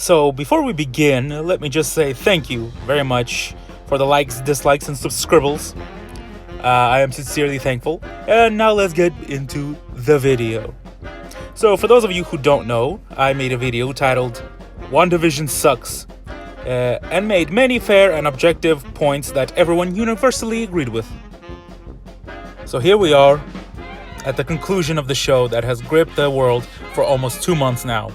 So before we begin, let me just say thank you very much for the likes, dislikes, and subscribbles. I am sincerely thankful. And now let's get into the video. So for those of you who don't know, I made a video titled WandaVision Sucks and made many fair and objective points that everyone universally agreed with. So here we are at the conclusion of the show that has gripped the world for almost 2 months now.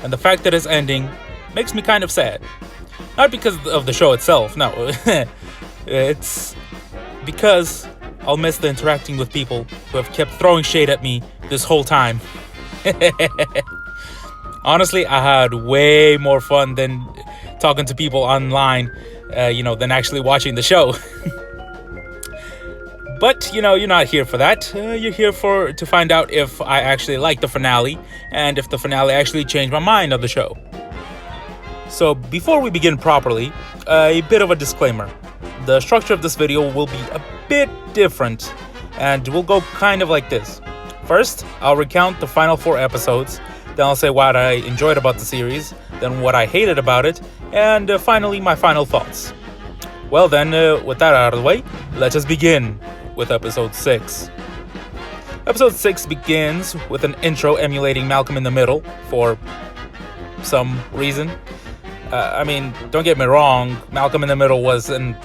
And the fact that it's ending makes me kind of sad. Not because of the show itself, no. It's because I'll miss the interacting with people who have kept throwing shade at me this whole time. Honestly, I had way more fun than talking to people online, than actually watching the show. But, you're not here for that. You're here to find out if I actually like the finale and if the finale actually changed my mind on the show. So before we begin properly, a bit of a disclaimer. The structure of this video will be a bit different and will go kind of like this. First, I'll recount the final 4 episodes, then I'll say what I enjoyed about the series, then what I hated about it, and finally my final thoughts. Well then, with that out of the way, let us begin with episode 6. Episode 6 begins with an intro emulating Malcolm in the Middle for some reason. Don't get me wrong, Malcolm in the Middle was an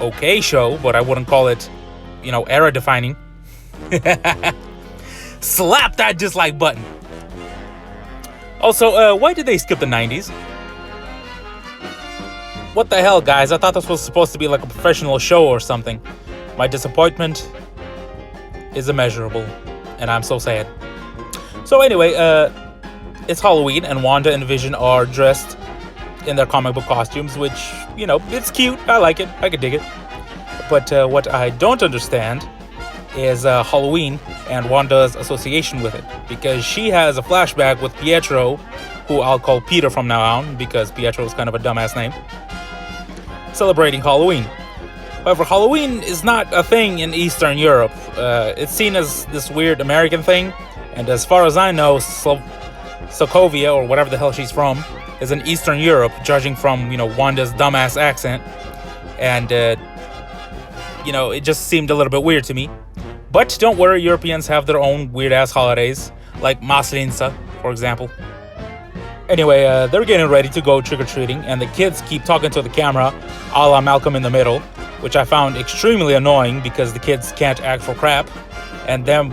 okay show, but I wouldn't call it, era defining. Slap that dislike button. Also, why did they skip the 90s? What the hell, guys? I thought this was supposed to be like a professional show or something. My disappointment is immeasurable, and I'm so sad. So anyway, it's Halloween, and Wanda and Vision are dressed in their comic book costumes, which, it's cute. I like it. I could dig it. But what I don't understand is Halloween and Wanda's association with it, because she has a flashback with Pietro, who I'll call Peter from now on, because Pietro is kind of a dumbass name, celebrating Halloween. However, Halloween is not a thing in Eastern Europe. It's seen as this weird American thing, and as far as I know, Sokovia, or whatever the hell she's from, is in Eastern Europe, judging from, Wanda's dumbass accent. And, it just seemed a little bit weird to me. But don't worry, Europeans have their own weird-ass holidays, like Maslenitsa, for example. Anyway, they're getting ready to go trick-or-treating, and the kids keep talking to the camera, a la Malcolm in the Middle, which I found extremely annoying because the kids can't act for crap, and them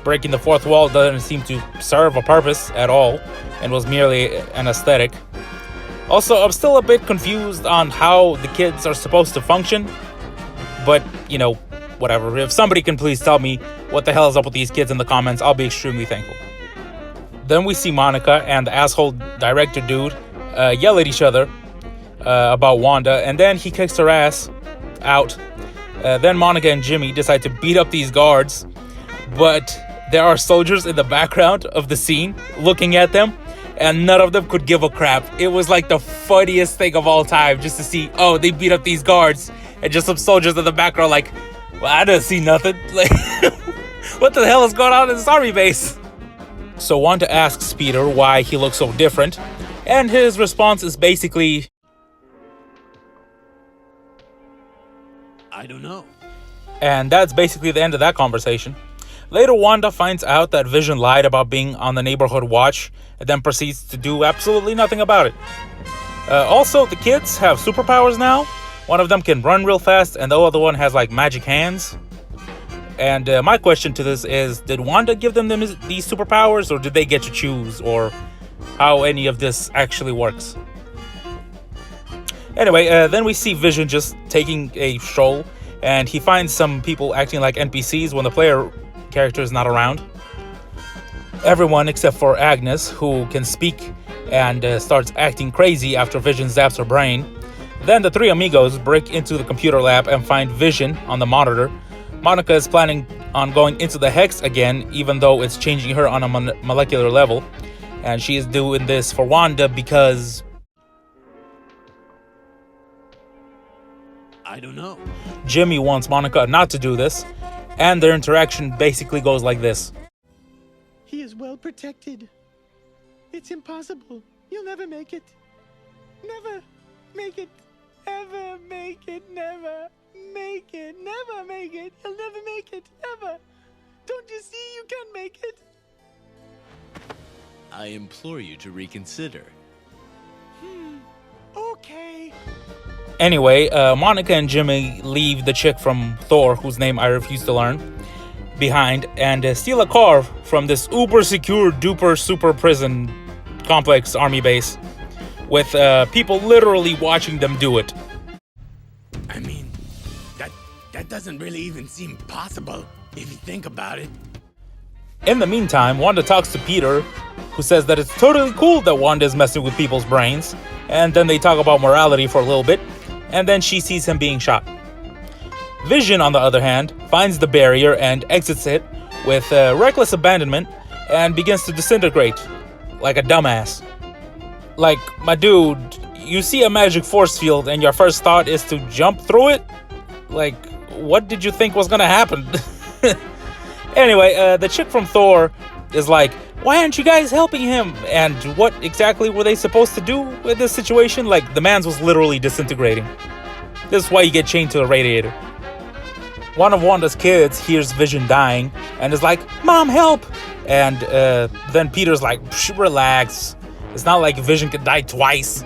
breaking the fourth wall doesn't seem to serve a purpose at all, and was merely an aesthetic. Also, I'm still a bit confused on how the kids are supposed to function, but, whatever. If somebody can please tell me what the hell is up with these kids in the comments, I'll be extremely thankful. Then we see Monica and the asshole director dude yell at each other about Wanda, and then he kicks her ass out. Then Monica and Jimmy decide to beat up these guards, but there are soldiers in the background of the scene looking at them, and none of them could give a crap. It was like the funniest thing of all time, just to see, oh, they beat up these guards, and just some soldiers in the background like, well, I didn't see nothing. Like, what the hell is going on in this army base? So Wanda asks Peter why he looks so different, and his response is basically, I don't know. And that's basically the end of that conversation. Later, Wanda finds out that Vision lied about being on the neighborhood watch, and then proceeds to do absolutely nothing about it. Also, the kids have superpowers now. One of them can run real fast, and the other one has like magic hands. And my question to this is, did Wanda give them these superpowers, or did they get to choose, or how any of this actually works? Anyway, then we see Vision just taking a stroll, and he finds some people acting like NPCs when the player character is not around. Everyone except for Agnes, who can speak and starts acting crazy after Vision zaps her brain. Then the 3 amigos break into the computer lab and find Vision on the monitor. Monica is planning on going into the Hex again, even though it's changing her on a molecular level. And she is doing this for Wanda because, I don't know. Jimmy wants Monica not to do this, and their interaction basically goes like this. He is well protected. It's impossible. You'll never make it. never make it. Ever make it, never make it, never make it. You'll never make it, ever. Don't you see you can make it? I implore you to reconsider. Okay. Anyway, Monica and Jimmy leave the chick from Thor, whose name I refuse to learn, behind, and steal a car from this uber secure duper super prison complex army base with people literally watching them do it. I mean, that doesn't really even seem possible if you think about it. In the meantime, Wanda talks to Peter, who says that it's totally cool that Wanda is messing with people's brains, and then they talk about morality for a little bit, and then she sees him being shot. Vision, on the other hand, finds the barrier and exits it with reckless abandonment and begins to disintegrate like a dumbass. Like, my dude, you see a magic force field and your first thought is to jump through it? Like, what did you think was gonna happen? Anyway, the chick from Thor is like, why aren't you guys helping him? And what exactly were they supposed to do with this situation? Like, the man's was literally disintegrating. This is why you get chained to a radiator. One of Wanda's kids hears Vision dying and is like, Mom, help! And then Peter's like, relax. It's not like Vision can die twice.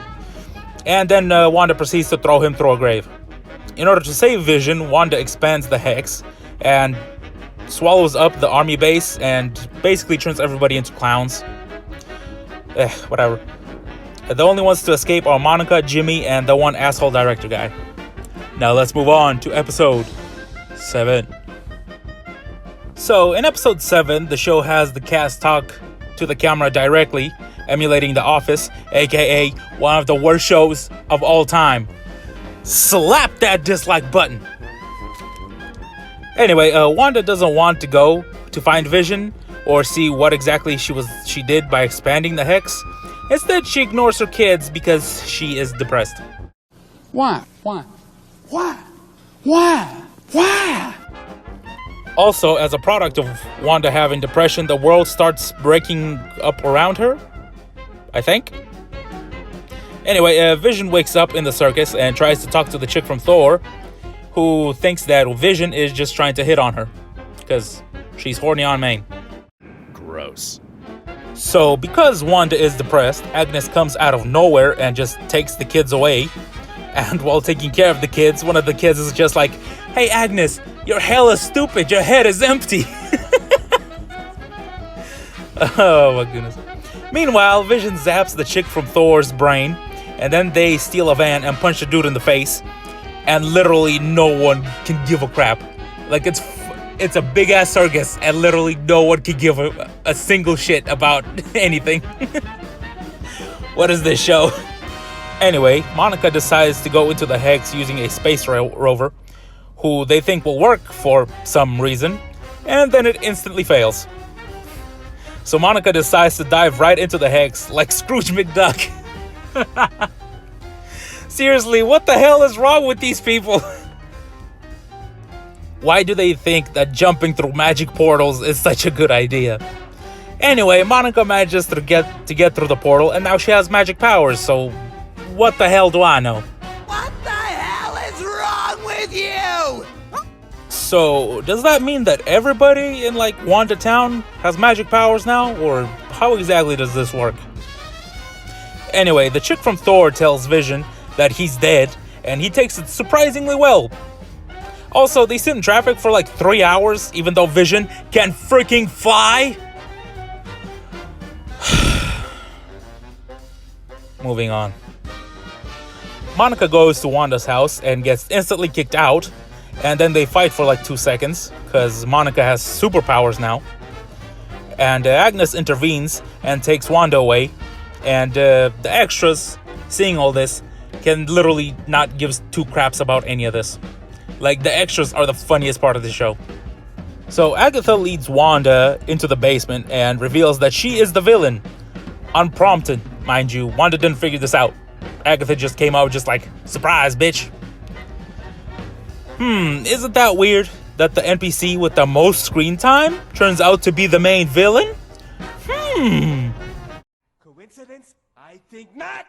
And then Wanda proceeds to throw him through a grave. In order to save Vision, Wanda expands the hex and swallows up the army base and basically turns everybody into clowns. Whatever. The only ones to escape are Monica, Jimmy, and the one asshole director guy. Now let's move on to episode 7. So in episode 7, the show has the cast talk to the camera directly, emulating The Office, aka one of the worst shows of all time. Slap that dislike button. Anyway, Wanda doesn't want to go to find Vision or see what exactly she did by expanding the hex. Instead, she ignores her kids because she is depressed. Why? Also, as a product of Wanda having depression, the world starts breaking up around her, I think. Anyway, Vision wakes up in the circus and tries to talk to the chick from Thor, who thinks that Vision is just trying to hit on her, because she's horny on main. Gross. So, because Wanda is depressed, Agnes comes out of nowhere and just takes the kids away. And while taking care of the kids, one of the kids is just like, hey Agnes, you're hella stupid, your head is empty. Oh my goodness. Meanwhile, Vision zaps the chick from Thor's brain, and then they steal a van and punch the dude in the face. And literally no one can give a crap. Like, it's a big ass circus and literally no one can give a single shit about anything. What is this show? Anyway, Monica decides to go into the hex using a space rover, who they think will work for some reason, and then it instantly fails. So Monica decides to dive right into the hex like Scrooge McDuck. Seriously, what the hell is wrong with these people? Why do they think that jumping through magic portals is such a good idea? Anyway, Monica manages to get through the portal, and now she has magic powers, so what the hell do I know? What the hell is wrong with you? So, does that mean that everybody in, like, Wanda Town has magic powers now? Or how exactly does this work? Anyway, the chick from Thor tells Vision that he's dead, and he takes it surprisingly well. Also, they sit in traffic for like 3 hours, even though Vision can freaking fly. Moving on. Monica goes to Wanda's house and gets instantly kicked out, and then they fight for like 2 seconds, because Monica has superpowers now. And Agnes intervenes and takes Wanda away, and the extras, seeing all this, can literally not give 2 craps about any of this. Like, the extras are the funniest part of the show. So Agatha leads Wanda into the basement and reveals that she is the villain. Unprompted, mind you. Wanda didn't figure this out. Agatha just came out just like, surprise, bitch. Isn't that weird that the NPC with the most screen time turns out to be the main villain? Coincidence? I think not.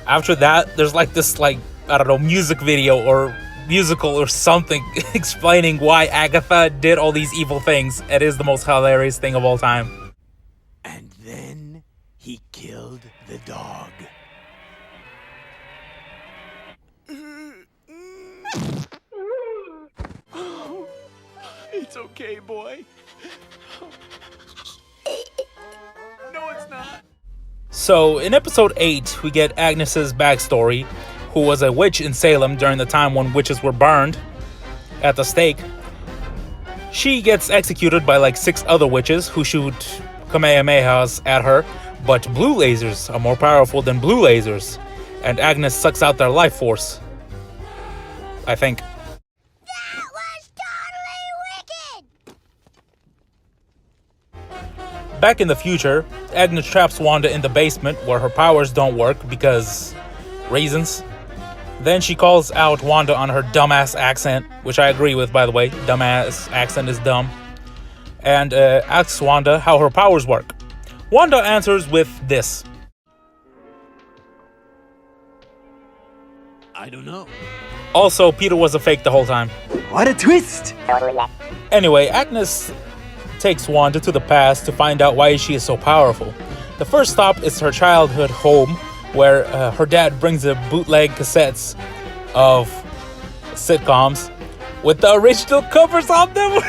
After that, there's like this, like, I don't know, music video or musical or something explaining why Agatha did all these evil things. It is the most hilarious thing of all time. And then he killed the dog. It's okay, boy. No, it's not. So, in episode 8, we get Agnes's backstory, who was a witch in Salem during the time when witches were burned at the stake. She gets executed by like 6 other witches who shoot Kamehamehas at her, but blue lasers are more powerful than blue lasers, and Agnes sucks out their life force, I think. That was totally wicked! Back in the future, Agnes traps Wanda in the basement where her powers don't work because reasons. Then she calls out Wanda on her dumbass accent, which I agree with, by the way. Dumbass accent is dumb. And asks Wanda how her powers work. Wanda answers with this. I don't know. Also, Peter was a fake the whole time. What a twist! Anyway, Agnes takes Wanda to the past to find out why she is so powerful. The first stop is her childhood home, where her dad brings the bootleg cassettes of sitcoms with the original covers on them.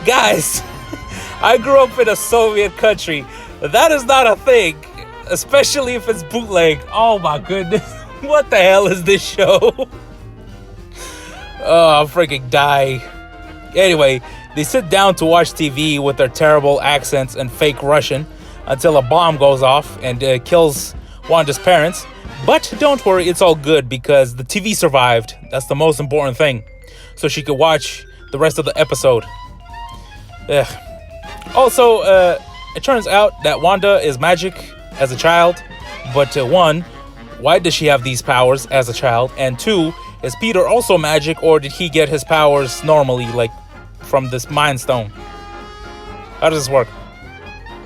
Guys, I grew up in a Soviet country. That is not a thing, especially if it's bootleg. Oh my goodness. What the hell is this show? Oh, I'm freaking dying. Anyway, they sit down to watch TV with their terrible accents and fake Russian until a bomb goes off and kills Wanda's parents. But don't worry, it's all good because the TV survived. That's the most important thing. So she could watch the rest of the episode. Ugh. Also, it turns out that Wanda is magic as a child. But one, why does she have these powers as a child? And 2, is Peter also magic, or did he get his powers normally, like from this Mind Stone? How does this work?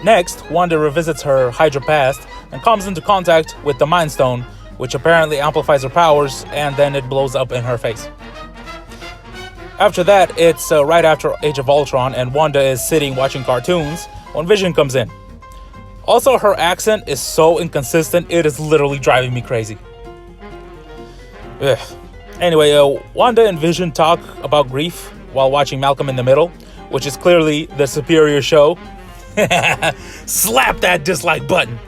Next, Wanda revisits her Hydra past and comes into contact with the Mind Stone, which apparently amplifies her powers, and then it blows up in her face. After that, it's right after Age of Ultron, and Wanda is sitting watching cartoons when Vision comes in. Also, her accent is so inconsistent, it is literally driving me crazy. Ugh. Anyway, Wanda and Vision talk about grief while watching Malcolm in the Middle, which is clearly the superior show. Slap that dislike button.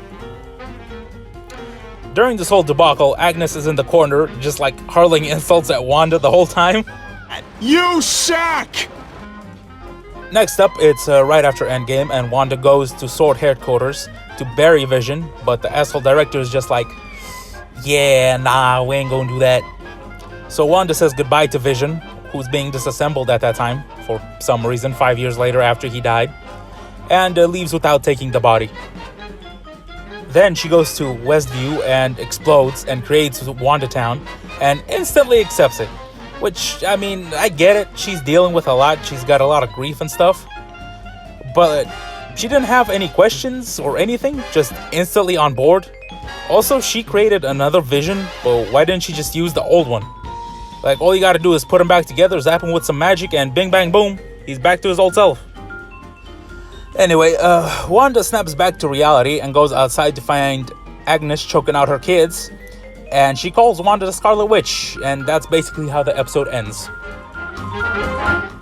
During this whole debacle, Agnes is in the corner, just like hurling insults at Wanda the whole time. You suck! Next up, it's right after Endgame, and Wanda goes to Sword headquarters to bury Vision, but the asshole director is just like, yeah, nah, we ain't gonna do that. So Wanda says goodbye to Vision, who's being disassembled at that time, for some reason, 5 years later after he died, and leaves without taking the body. Then she goes to Westview and explodes and creates Wanda Town, and instantly accepts it. Which, I mean, I get it, she's dealing with a lot, she's got a lot of grief and stuff, but she didn't have any questions or anything, just instantly on board. Also, she created another Vision, but why didn't she just use the old one? Like, all you gotta do is put him back together, zap him with some magic, and bing bang boom, he's back to his old self. Anyway, Wanda snaps back to reality and goes outside to find Agnes choking out her kids, and she calls Wanda the Scarlet Witch, and that's basically how the episode ends.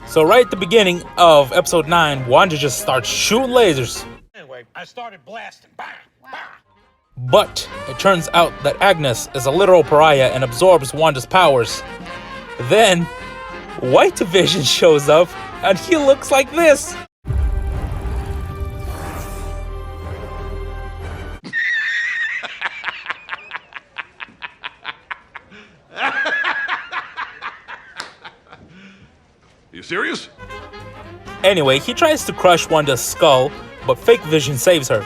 So right at the beginning of episode 9, Wanda just starts shooting lasers. Anyway, I started blasting. Bah, bah. But it turns out that Agnes is a literal pariah and absorbs Wanda's powers. Then, White Vision shows up, and he looks like this. You serious? Anyway, he tries to crush Wanda's skull, but fake Vision saves her.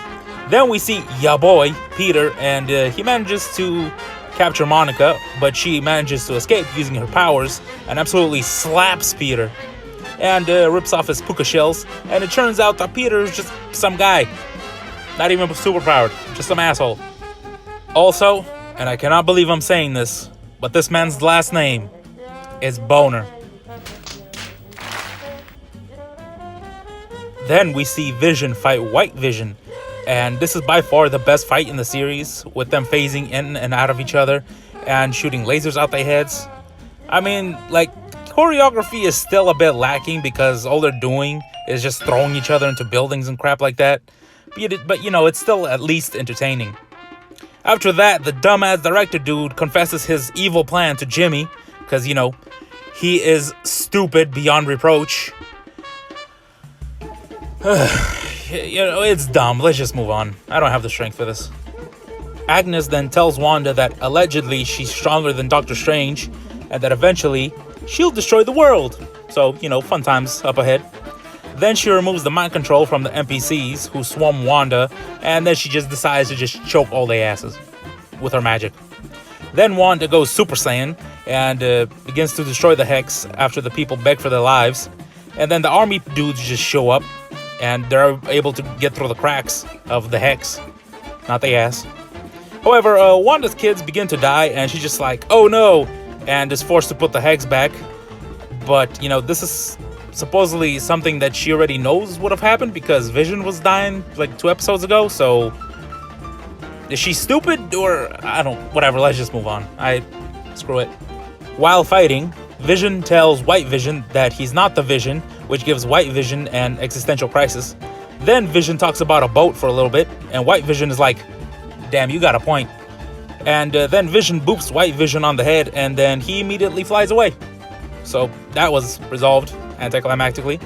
Then we see ya boy, Peter, and he manages to capture Monica, but she manages to escape using her powers and absolutely slaps Peter. and rips off his puka shells. And it turns out that Peter is just some guy. Not even superpowered, just some asshole. Also, and I cannot believe I'm saying this, but this man's last name is Boner. Then we see Vision fight White Vision, and this is by far the best fight in the series, with them phasing in and out of each other and shooting lasers out their heads. I mean, like, choreography is still a bit lacking because all they're doing is just throwing each other into buildings and crap like that. But you know, it's still at least entertaining. After that, the dumbass director dude confesses his evil plan to Jimmy, because, you know, he is stupid beyond reproach. You know, it's dumb. Let's just move on. I don't have the strength for this. Agnes then tells Wanda that allegedly she's stronger than Doctor Strange, and that eventually she'll destroy the world. So, you know, fun times up ahead. Then she removes the mind control from the NPCs who swarm Wanda, and then she just decides to just choke all their asses with her magic. Then Wanda goes Super Saiyan and begins to destroy the Hex after the people beg for their lives. And then the army dudes just show up, and they're able to get through the cracks of the Hex, not the ass. However, Wanda's kids begin to die, and she's just like, oh no, and is forced to put the Hex back. But, you know, this is supposedly something that she already knows would have happened because Vision was dying like 2 episodes ago, so is she stupid or I don't, whatever, let's just move on. Screw it. While fighting, Vision tells White Vision that he's not the Vision, which gives White Vision an existential crisis. Then Vision talks about a boat for a little bit, and White Vision is like, damn, you got a point. And then Vision boops White Vision on the head, and then he immediately flies away. So that was resolved anticlimactically.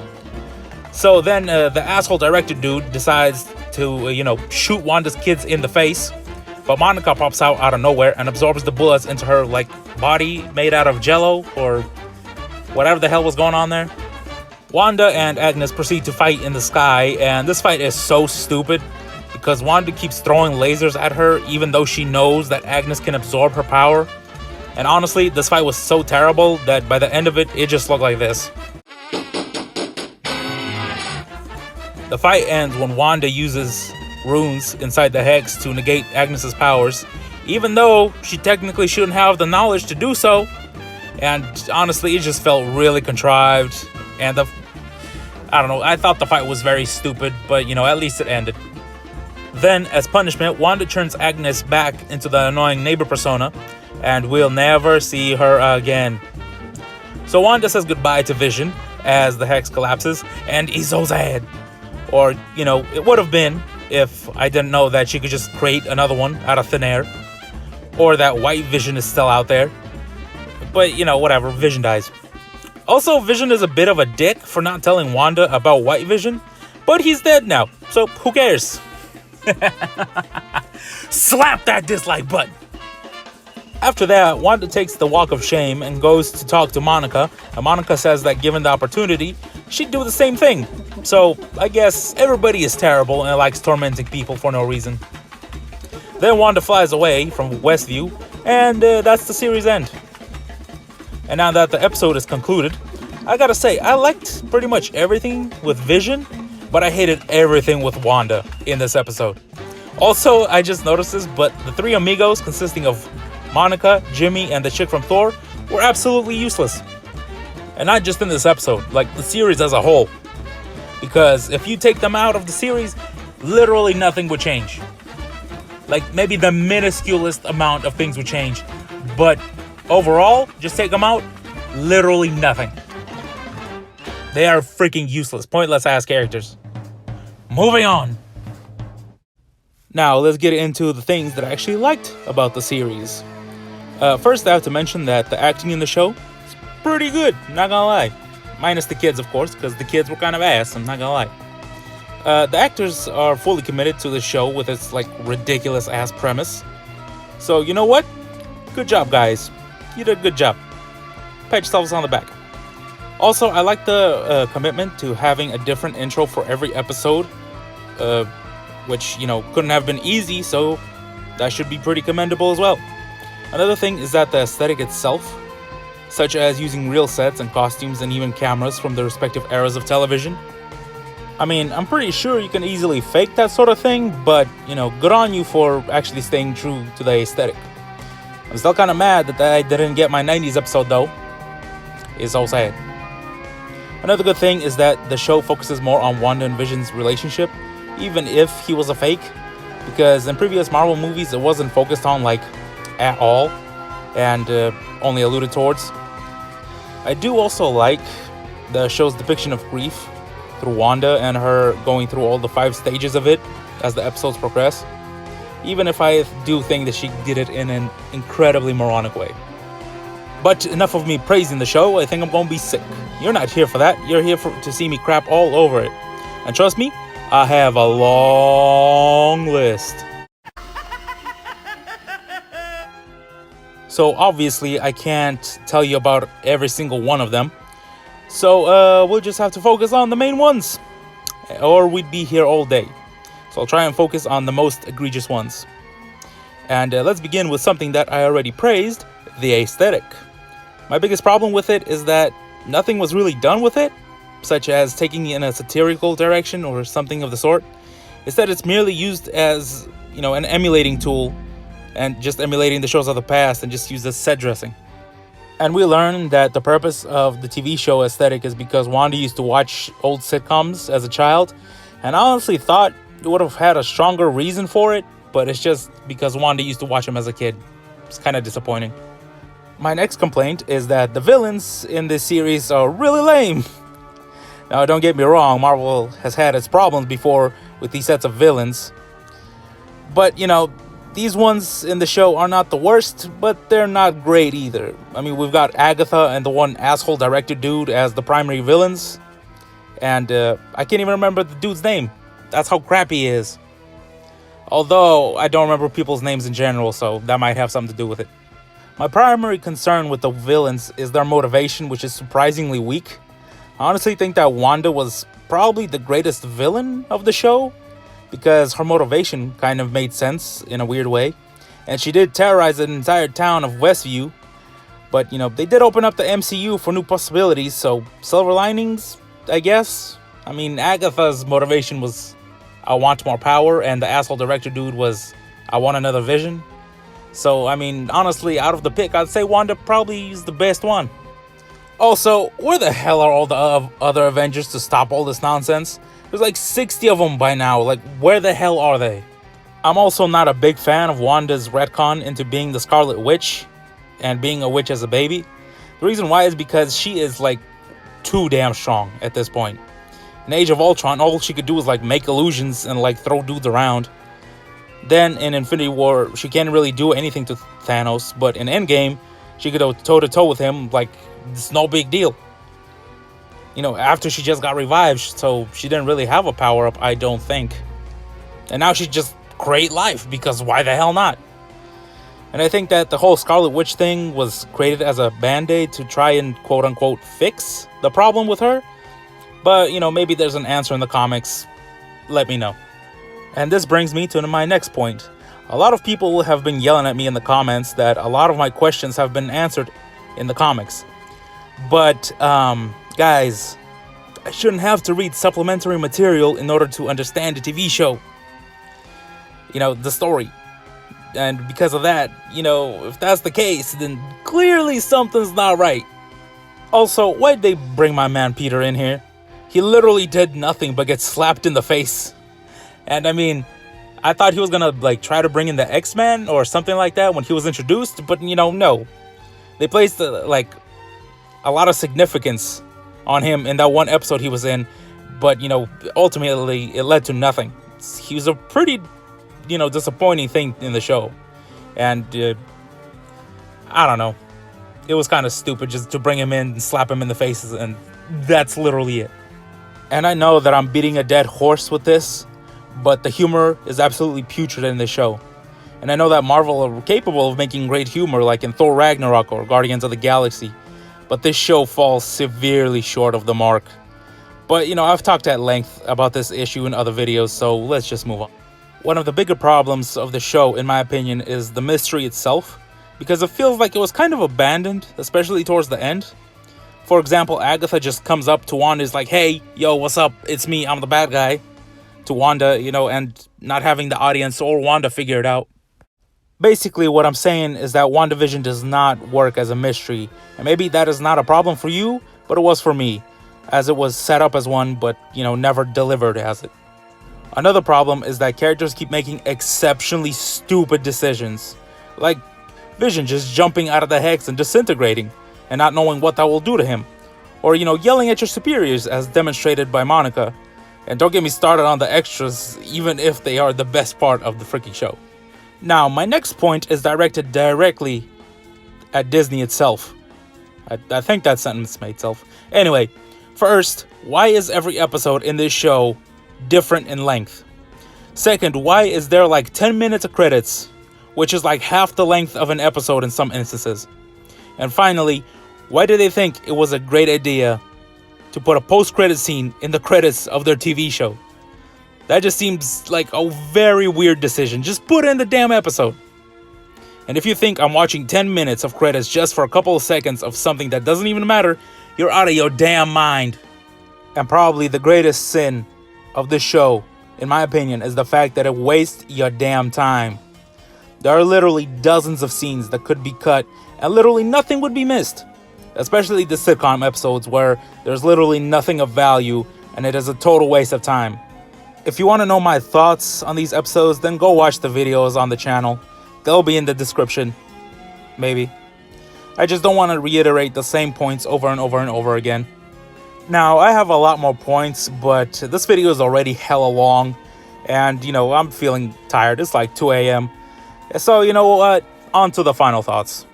So then the asshole director dude decides to, shoot Wanda's kids in the face. But Monica pops out of nowhere and absorbs the bullets into her, like, body made out of jello or whatever the hell was going on there. Wanda and Agnes proceed to fight in the sky, and this fight is so stupid because Wanda keeps throwing lasers at her even though she knows that Agnes can absorb her power. And honestly, this fight was so terrible that by the end of it, it just looked like this. The fight ends when Wanda uses runes inside the Hex to negate Agnes's powers, even though she technically shouldn't have the knowledge to do so. And honestly, it just felt really contrived. And I don't know, I thought the fight was very stupid, but at least it ended. Then, as punishment, Wanda turns Agnes back into the annoying neighbor persona, and we'll never see her again. So Wanda says goodbye to Vision as the Hex collapses, and he's so sad. Or, it would have been if I didn't know that she could just create another one out of thin air. Or that White Vision is still out there. But, whatever, Vision dies. Also, Vision is a bit of a dick for not telling Wanda about White Vision, but he's dead now, so who cares? Slap that dislike button! After that, Wanda takes the walk of shame and goes to talk to Monica, and Monica says that given the opportunity, she'd do the same thing. So, I guess everybody is terrible and likes tormenting people for no reason. Then Wanda flies away from Westview, and that's the series end. And now that the episode is concluded, I gotta say, I liked pretty much everything with Vision, but I hated everything with Wanda in this episode. Also, I just noticed this, but the 3 amigos consisting of Monica, Jimmy, and the chick from Thor were absolutely useless. And not just in this episode, like the series as a whole. Because if you take them out of the series, literally nothing would change. Like maybe the minusculest amount of things would change. But overall, just take them out, literally nothing. They are freaking useless, pointless ass characters. Moving on. Now, let's get into the things that I actually liked about the series. First, I have to mention that the acting in the show is pretty good, not gonna lie. Minus the kids, of course, because the kids were kind of ass, I'm not gonna lie. The actors are fully committed to the show with its, ridiculous ass premise. So, you know what? Good job, guys. You did a good job. Pat yourselves on the back. Also, I like the commitment to having a different intro for every episode, which, couldn't have been easy, so that should be pretty commendable as well. Another thing is that the aesthetic itself such as using real sets and costumes and even cameras from the respective eras of television. I mean, I'm pretty sure you can easily fake that sort of thing, but, good on you for actually staying true to the aesthetic. I'm still kind of mad that I didn't get my 90s episode, though. It's so sad. Another good thing is that the show focuses more on Wanda and Vision's relationship, even if he was a fake, because in previous Marvel movies, it wasn't focused on, at all, and only alluded towards. I do also like the show's depiction of grief through Wanda and her going through all the 5 stages of it as the episodes progress, even if I do think that she did it in an incredibly moronic way. But enough of me praising the show. I think I'm gonna be sick. You're not here for that. You're here to see me crap all over it. And trust me, I have a long list. So obviously I can't tell you about every single one of them. So we'll just have to focus on the main ones, or we'd be here all day. So I'll try and focus on the most egregious ones. And let's begin with something that I already praised, the aesthetic. My biggest problem with it is that nothing was really done with it, such as taking it in a satirical direction or something of the sort. Instead, it's merely used as, an emulating tool, and just emulating the shows of the past and just used as set dressing. And we learned that the purpose of the TV show aesthetic is because Wanda used to watch old sitcoms as a child, and I honestly thought it would have had a stronger reason for it, but it's just because Wanda used to watch them as a kid. It's kind of disappointing. My next complaint is that the villains in this series are really lame. Now, don't get me wrong, Marvel has had its problems before with these sets of villains. But, these ones in the show are not the worst, but they're not great either. I mean, we've got Agatha and the one asshole director dude as the primary villains. And I can't even remember the dude's name. That's how crappy he is. Although, I don't remember people's names in general, so that might have something to do with it. My primary concern with the villains is their motivation, which is surprisingly weak. I honestly think that Wanda was probably the greatest villain of the show, because her motivation kind of made sense in a weird way. And she did terrorize an entire town of Westview. But, they did open up the MCU for new possibilities, so silver linings, I guess. I mean, Agatha's motivation was, I want more power, and the asshole director dude was, I want another vision. So, I mean, honestly, out of the pick, I'd say Wanda probably is the best one. Also, where the hell are all the other Avengers to stop all this nonsense? There's 60 of them by now. Where the hell are they? I'm also not a big fan of Wanda's retcon into being the Scarlet Witch and being a witch as a baby. The reason why is because she is too damn strong at this point. In Age of Ultron, all she could do was make illusions and throw dudes around. Then in Infinity War, she can't really do anything to Thanos, but in Endgame, she could go toe to toe with him it's no big deal. After she just got revived, so she didn't really have a power-up, I don't think. And now she's just great life, because why the hell not? And I think that the whole Scarlet Witch thing was created as a band-aid to try and quote-unquote fix the problem with her. But, maybe there's an answer in the comics. Let me know. And this brings me to my next point. A lot of people have been yelling at me in the comments that a lot of my questions have been answered in the comics. But, guys, I shouldn't have to read supplementary material in order to understand the TV show. The story. And because of that, if that's the case, then clearly something's not right. Also, why'd they bring my man Peter in here? He literally did nothing but get slapped in the face. And I mean, I thought he was gonna try to bring in the X-Men or something like that when he was introduced, but no. They placed a lot of significance on him in that one episode he was in, but ultimately it led to nothing. He was a pretty disappointing thing in the show, and I don't know, it was kind of stupid just to bring him in and slap him in the faces, and that's literally it. And I know that I'm beating a dead horse with this, but the humor is absolutely putrid in this show. And I know that Marvel are capable of making great humor like in Thor Ragnarok or Guardians of the Galaxy, but this show falls severely short of the mark. But I've talked at length about this issue in other videos, so let's just move on. One of the bigger problems of the show, in my opinion, is the mystery itself. because it feels like it was kind of abandoned, especially towards the end. For example, Agatha just comes up to Wanda, is like, hey, yo, what's up? It's me, I'm the bad guy. To Wanda, and not having the audience or Wanda figure it out. Basically, what I'm saying is that WandaVision does not work as a mystery. And maybe that is not a problem for you, but it was for me, as it was set up as one, but, never delivered as it. Another problem is that characters keep making exceptionally stupid decisions. Like Vision just jumping out of the hex and disintegrating, and not knowing what that will do to him. Or, yelling at your superiors, as demonstrated by Monica. And don't get me started on the extras, even if they are the best part of the freaking show. Now, my next point is directed directly at Disney itself. I think that sentence made sense. Anyway, first, why is every episode in this show different in length? Second, why is there like 10 minutes of credits, which is like half the length of an episode in some instances? And finally, why do they think it was a great idea to put a post-credit scene in the credits of their TV show? That just seems like a very weird decision. Just put it in the damn episode. And if you think I'm watching 10 minutes of credits just for a couple of seconds of something that doesn't even matter, you're out of your damn mind. And probably the greatest sin of this show, in my opinion, is the fact that it wastes your damn time. There are literally dozens of scenes that could be cut and literally nothing would be missed. Especially the sitcom episodes where there's literally nothing of value and it is a total waste of time. If you want to know my thoughts on these episodes, then go watch the videos on the channel. They'll be in the description. Maybe. I just don't want to reiterate the same points over and over and over again. Now, I have a lot more points, but this video is already hella long. And, I'm feeling tired. It's like 2 a.m. So, you know what? On to the final thoughts.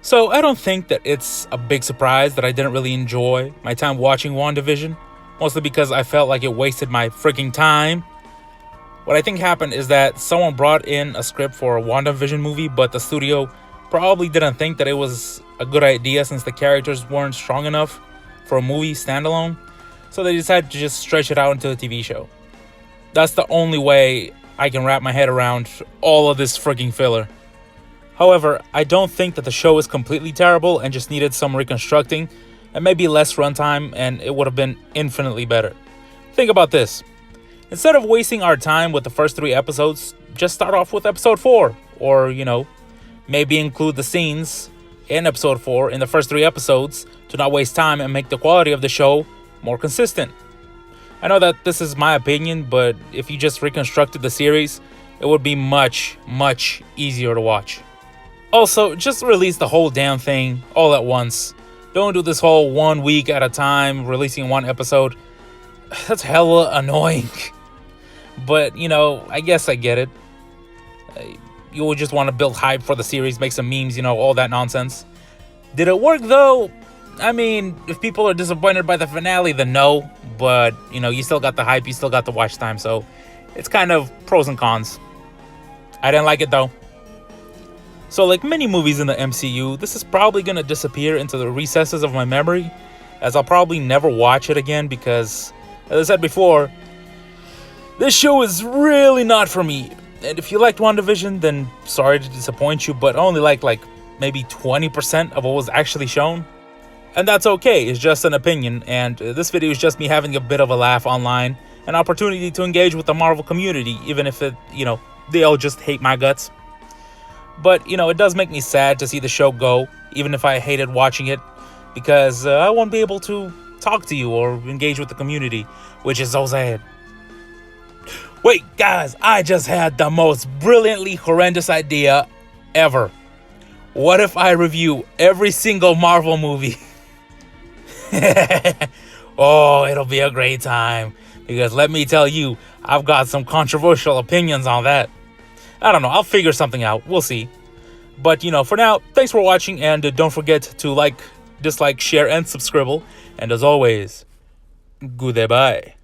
So, I don't think that it's a big surprise that I didn't really enjoy my time watching WandaVision. Mostly because I felt like it wasted my freaking time. What I think happened is that someone brought in a script for a WandaVision movie, but the studio probably didn't think that it was a good idea since the characters weren't strong enough for a movie standalone. So they decided to just stretch it out into a TV show. That's the only way I can wrap my head around all of this freaking filler. However, I don't think that the show is completely terrible and just needed some reconstructing and maybe less runtime, and it would have been infinitely better. Think about this. Instead of wasting our time with the first 3 episodes, just start off with episode 4. Or, maybe include the scenes in episode 4 in the first 3 episodes to not waste time and make the quality of the show more consistent. I know that this is my opinion, but if you just reconstructed the series, it would be much, much easier to watch. Also, just release the whole damn thing all at once. Don't do this whole 1 week at a time releasing 1 episode. That's hella annoying. But, I guess I get it. You would just want to build hype for the series, make some memes, all that nonsense. Did it work though? I mean, if people are disappointed by the finale, then no. But, you still got the hype, you still got the watch time. So it's kind of pros and cons. I didn't like it though. So like many movies in the MCU, this is probably going to disappear into the recesses of my memory, as I'll probably never watch it again because, as I said before, this show is really not for me. And if you liked WandaVision, then sorry to disappoint you, but I only like maybe 20% of what was actually shown. And that's okay, it's just an opinion, and this video is just me having a bit of a laugh online, an opportunity to engage with the Marvel community, even if it, they all just hate my guts. But, it does make me sad to see the show go, even if I hated watching it, because I won't be able to talk to you or engage with the community, which is so sad. Wait, guys, I just had the most brilliantly horrendous idea ever. What if I review every single Marvel movie? Oh, it'll be a great time, because let me tell you, I've got some controversial opinions on that. I don't know, I'll figure something out, we'll see. But, for now, thanks for watching, and don't forget to like, dislike, share, and subscribe. And as always, goodbye.